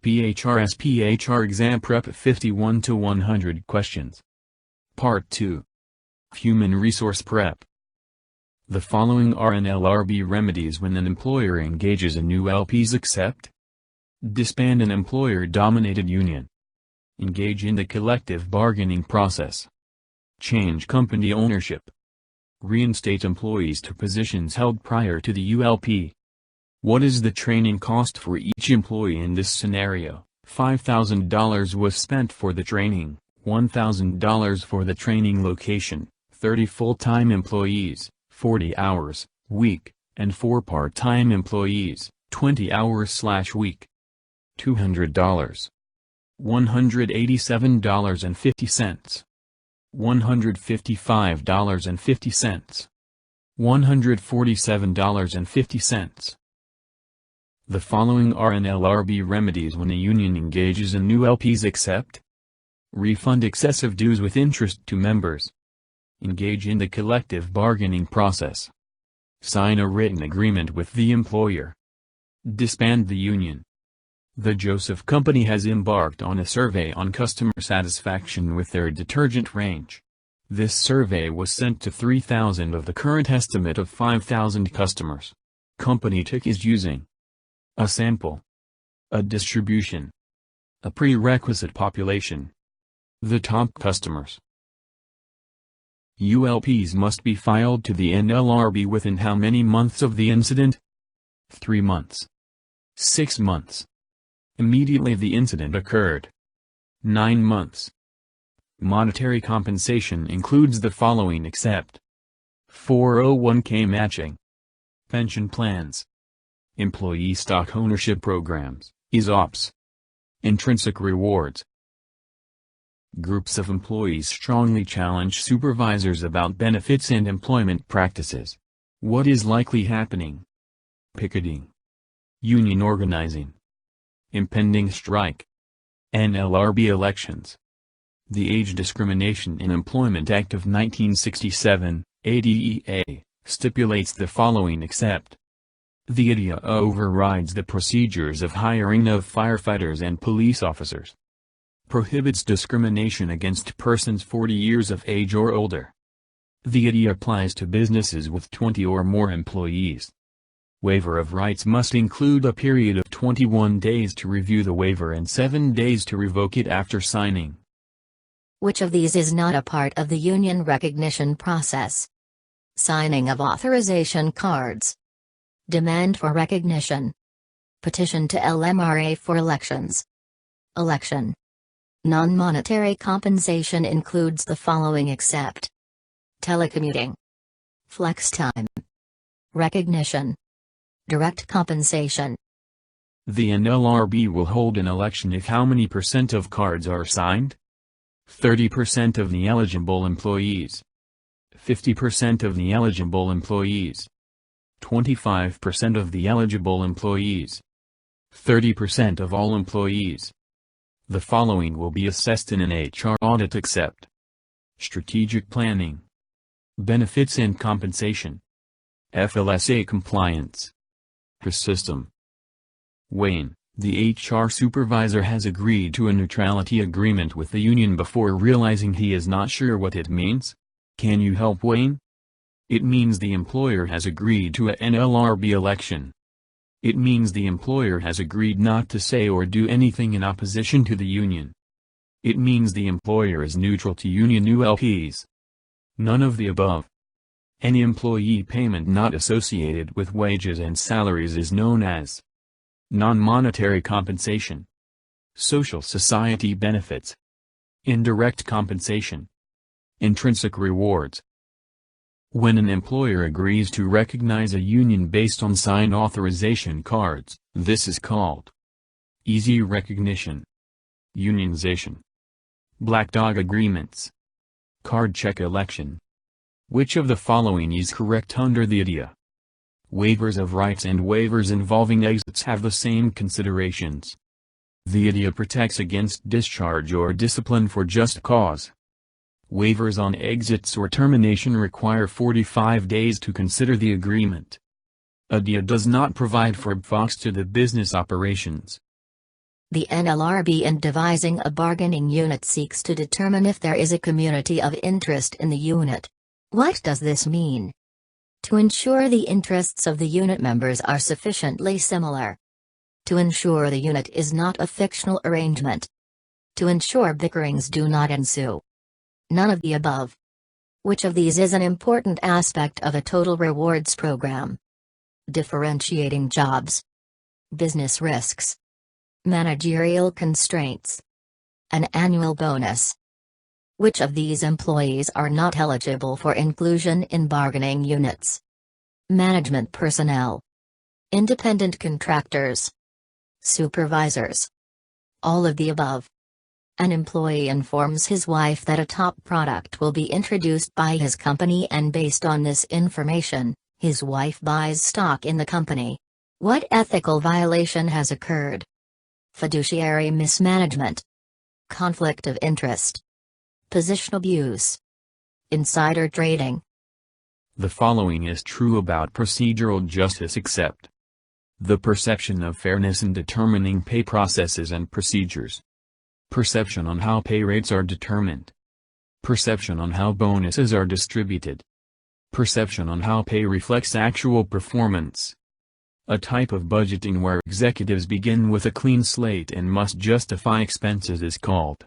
PHR SPHR Exam Prep 51 to 100 questions. Part 2. Human Resource Prep. The following are NLRB remedies when an employer engages in ULPs: accept, disband an employer-dominated union, engage in the collective bargaining process, change company ownership, reinstate employees to positions held prior to the ULP. What is the training cost for each employee in this scenario? $5,000 was spent for the training, $1,000 for the training location, 30 full-time employees, 40 hours, week, and 4 part-time employees, 20 hours/week. $200. $187.50. $155.50. $147.50. The following are NLRB remedies when a union engages in ULPs: accept, refund excessive dues with interest to members, engage in the collective bargaining process, sign a written agreement with the employer, disband the union. The Joseph Company has embarked on a survey on customer satisfaction with their detergent range. This survey was sent to 3,000 of the current estimate of 5,000 customers. Company tick is using a sample, a distribution, a prerequisite population. The top customers. ULPs must be filed to the NLRB within how many months of the incident? 3 months. 6 months. Immediately the incident occurred. 9 months. Monetary compensation includes the following: except 401k matching, pension plans, employee stock ownership programs, ESOPs, intrinsic rewards. Groups of employees strongly challenge supervisors about benefits and employment practices. What is likely happening? Picketing, union organizing, impending strike, NLRB elections. The Age Discrimination in Employment Act of 1967, ADEA, stipulates the following: except the ADEA overrides the procedures of hiring of firefighters and police officers. Prohibits discrimination against persons 40 years of age or older. The ADEA applies to businesses with 20 or more employees. Waiver of rights must include a period of 21 days to review the waiver and 7 days to revoke it after signing. Which of these is not a part of the union recognition process? Signing of authorization cards. Demand for recognition. Petition to LMRA for elections. Election. Non-monetary compensation includes the following: except telecommuting, flex time, recognition, direct compensation. The NLRB will hold an election if how many % of cards are signed? 30% of the eligible employees, 50% of the eligible employees, 25% of the eligible employees, 30% of all employees. The following will be assessed in an HR audit: except strategic planning, benefits and compensation, FLSA compliance, system. Wayne, the HR supervisor, has agreed to a neutrality agreement with the union before realizing he is not sure what it means. Can you help Wayne? It means the employer has agreed to a NLRB election. It means the employer has agreed not to say or do anything in opposition to the union. It means the employer is neutral to union ULPs. None of the above. Any employee payment not associated with wages and salaries is known as non-monetary compensation, social society benefits, indirect compensation, intrinsic rewards. When an employer agrees to recognize a union based on signed authorization cards, this is called easy recognition, unionization, black dog agreements, card check election. Which of the following is correct under the ADEA? Waivers of rights and waivers involving exits have the same considerations. The ADEA protects against discharge or discipline for just cause. Waivers on exits or termination require 45 days to consider the agreement. ADEA does not provide for BFOX to the business operations. The NLRB in devising a bargaining unit seeks to determine if there is a community of interest in the unit. What does this mean? To ensure the interests of the unit members are sufficiently similar. To ensure the unit is not a fictional arrangement. To ensure bickerings do not ensue. None of the above. Which of these is an important aspect of a total rewards program? Differentiating jobs. Business risks. Managerial constraints. An annual bonus. Which of these employees are not eligible for inclusion in bargaining units? Management personnel. Independent contractors. Supervisors. All of the above. An employee informs his wife that a top product will be introduced by his company, and based on this information, his wife buys stock in the company. What ethical violation has occurred? Fiduciary mismanagement. Conflict of interest. Position abuse. Insider trading. The following is true about procedural justice except the perception of fairness in determining pay processes and procedures. Perception on how pay rates are determined. Perception on how bonuses are distributed. Perception on how pay reflects actual performance. A type of budgeting where executives begin with a clean slate and must justify expenses is called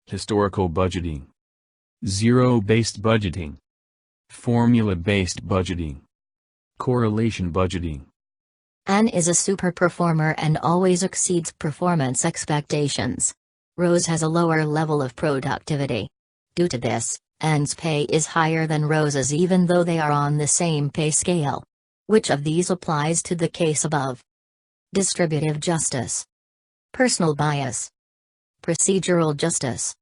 historical budgeting, zero-based budgeting, formula-based budgeting, correlation budgeting. Anne is a super performer and always exceeds performance expectations. Rose has a lower level of productivity. Due to this, Anne's pay is higher than Rose's even though they are on the same pay scale. Which of these applies to the case above? Distributive justice. Personal bias. Procedural justice.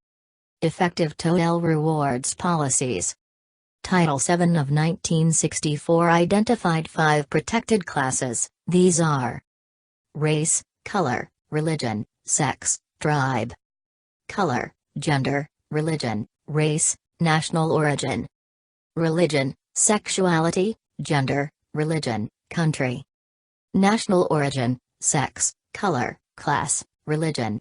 Effective total rewards policies. Title VII of 1964 identified 5 protected classes. These are race, color, religion, sex, tribe. Color, gender, religion, race, national origin. Religion, sexuality, gender, religion, country. National origin, sex, color, class, religion.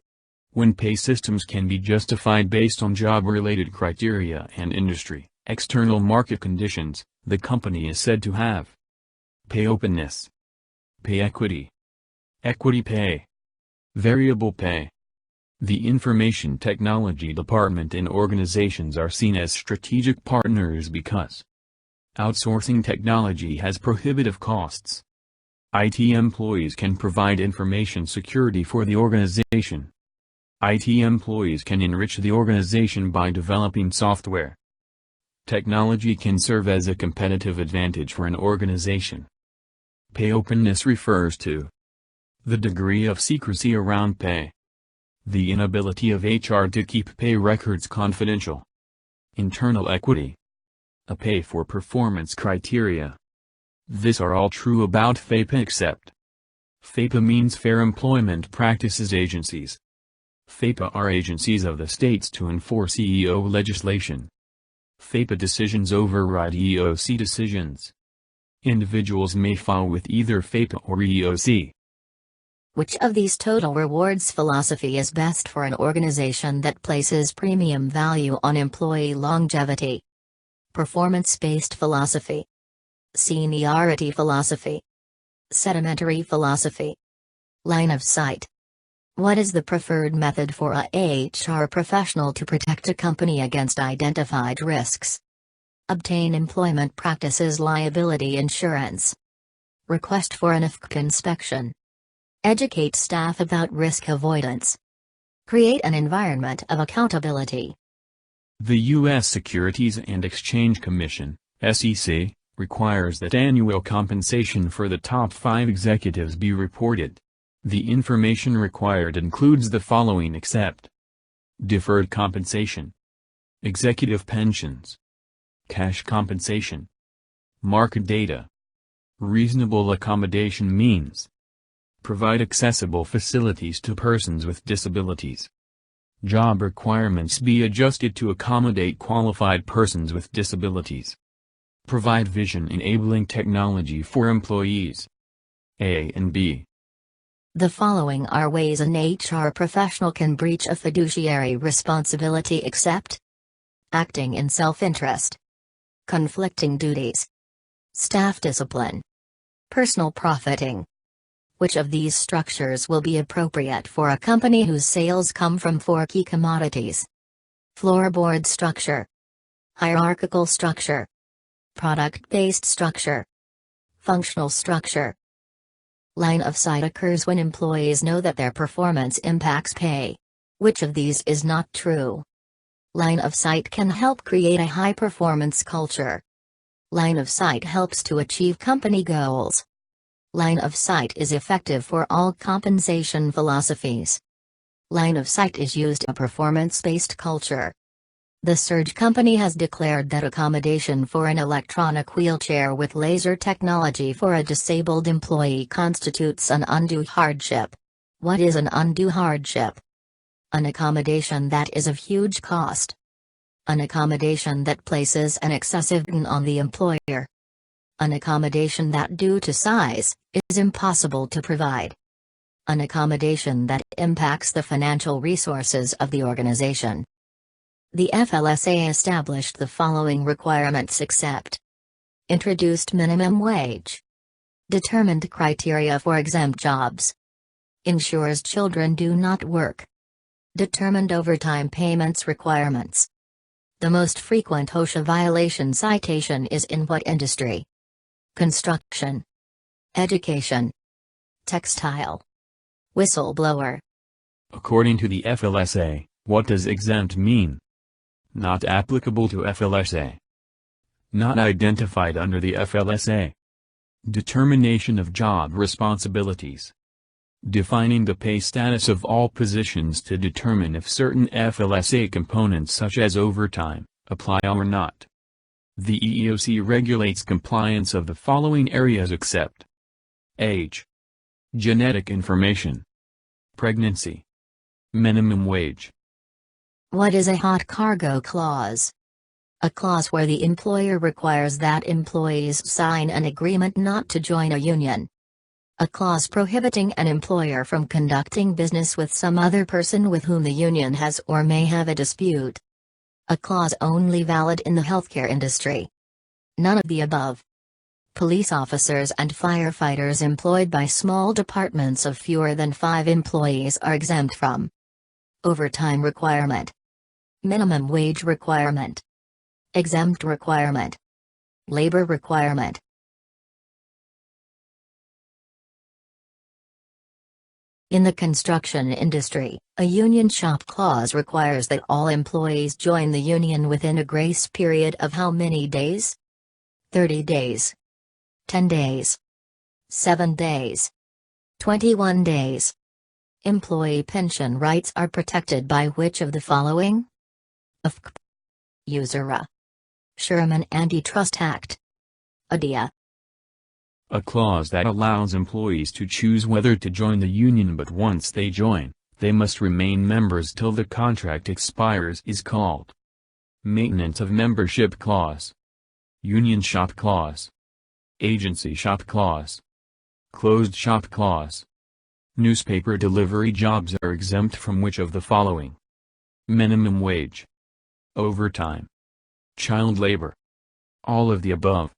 When pay systems can be justified based on job-related criteria and industry, external market conditions, the company is said to have pay openness, pay equity, equity pay, variable pay. The information technology department in organizations are seen as strategic partners because outsourcing technology has prohibitive costs. IT employees can provide information security for the organization. IT employees can enrich the organization by developing software. Technology can serve as a competitive advantage for an organization. Pay openness refers to the degree of secrecy around pay. The inability of HR to keep pay records confidential. Internal equity. A pay-for-performance criteria. These are all true about FAPA except FAPA means Fair Employment Practices Agencies. FAPA are agencies of the states to enforce EEO legislation. FAPA decisions override EEOC decisions. Individuals may file with either FAPA or EEOC. Which of these total rewards philosophy is best for an organization that places premium value on employee longevity? Performance-based philosophy. Seniority philosophy. Sedimentary philosophy. Line of sight. What is the preferred method for a HR professional to protect a company against identified risks? Obtain employment practices liability insurance. Request for an IFC inspection. Educate staff about risk avoidance. Create an environment of accountability. The U.S. Securities and Exchange Commission, SEC, requires that annual compensation for the top 5 executives be reported. The information required includes the following except deferred compensation, executive pensions, cash compensation, market data, reasonable accommodation means, provide accessible facilities to persons with disabilities. Job requirements be adjusted to accommodate qualified persons with disabilities. Provide vision-enabling technology for employees. A and B. The following are ways an HR professional can breach a fiduciary responsibility except acting in self-interest, conflicting duties, staff discipline, personal profiting. Which of these structures will be appropriate for a company whose sales come from 4 key commodities? Floorboard structure, hierarchical structure, product-based structure, functional structure. Line of sight occurs when employees know that their performance impacts pay. Which of these is not true? Line of sight can help create a high-performance culture. Line of sight helps to achieve company goals. Line of sight is effective for all compensation philosophies. Line of sight is used in a performance-based culture. The Surge Company has declared that accommodation for an electronic wheelchair with laser technology for a disabled employee constitutes an undue hardship. What is an undue hardship? An accommodation that is of huge cost. An accommodation that places an excessive burden on the employer. An accommodation that, due to size, is impossible to provide. An accommodation that impacts the financial resources of the organization. The FLSA established the following requirements except introduced minimum wage, determined criteria for exempt jobs, ensures children do not work, determined overtime payments requirements. The most frequent OSHA violation citation is in what industry? Construction, education, textile, whistleblower. According to the FLSA, what does exempt mean? Not applicable to FLSA. Not identified under the FLSA. Determination of job responsibilities. Defining the pay status of all positions to determine if certain FLSA components such as overtime apply or not. The EEOC regulates compliance of the following areas except age, genetic information, pregnancy, minimum wage. What is a hot cargo clause? A clause where the employer requires that employees sign an agreement not to join a union. A clause prohibiting an employer from conducting business with some other person with whom the union has or may have a dispute. A clause only valid in the healthcare industry. None of the above. Police officers and firefighters employed by small departments of fewer than 5 employees are exempt from overtime requirement, minimum wage requirement, exempt requirement, labor requirement. In the construction industry, a union shop clause requires that all employees join the union within a grace period of how many days? 30 days. 10 days. 7 days. 21 days. Employee pension rights are protected by which of the following? UFCP. USERA. Sherman Antitrust Act. ADIA. A clause that allows employees to choose whether to join the union, but once they join, they must remain members till the contract expires is called maintenance of membership clause, union shop clause, agency shop clause, closed shop clause. Newspaper delivery jobs are exempt from which of the following? Minimum wage, overtime, child labor. All of the above.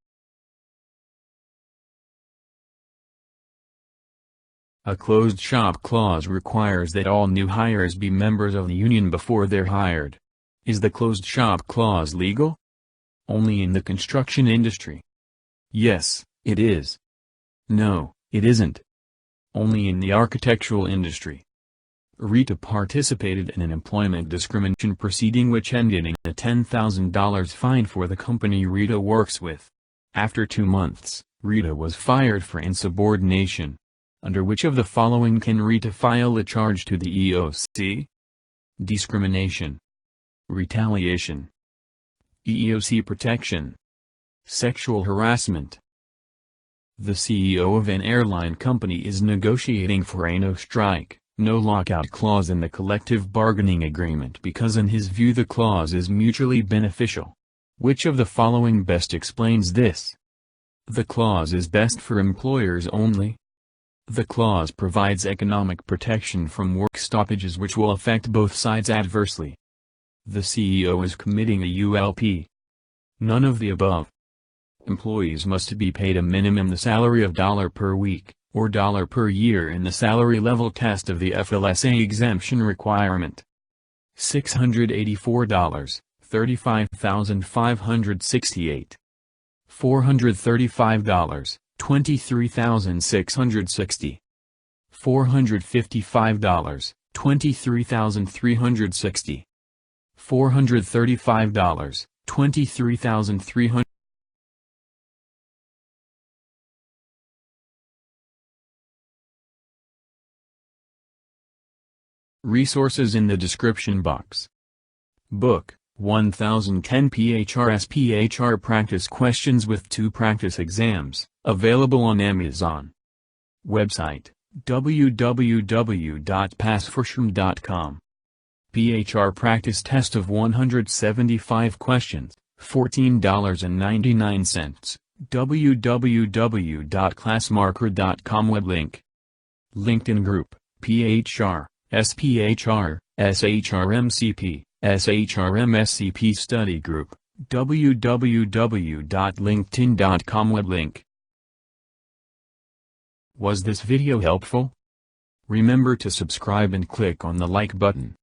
A closed shop clause requires that all new hires be members of the union before they're hired. Is the closed shop clause legal? Only in the construction industry. Yes, it is. No, it isn't. Only in the architectural industry. Rita participated in an employment discrimination proceeding which ended in a $10,000 fine for the company Rita works with. After 2 months, Rita was fired for insubordination. Under which of the following can Rita file a charge to the EEOC? Discrimination, retaliation, EEOC protection, sexual harassment. The CEO of an airline company is negotiating for a no-strike, no-lockout clause in the collective bargaining agreement because in his view the clause is mutually beneficial. Which of the following best explains this? The clause is best for employers only. The clause provides economic protection from work stoppages which will affect both sides adversely. The CEO is committing a ULP. None of the above. Employees must be paid a minimum the salary of $1 per week, or $1 per year in the salary level test of the FLSA exemption requirement. $684, $35,568. $435, $23,660. $455, $23,360. $435, $23,300. Resources in the description box. Book 1010 PHR SPHR Practice Questions with 2 Practice Exams, available on Amazon. Website www.passforshram.com. PHR Practice Test of 175 questions, $14.99. www.classmarker.com web link. LinkedIn Group, PHR, SPHR, SHRM-CP, SHRM-SCP Study Group, www.linkedin.com web link. Was this video helpful? Remember to subscribe and click on the like button.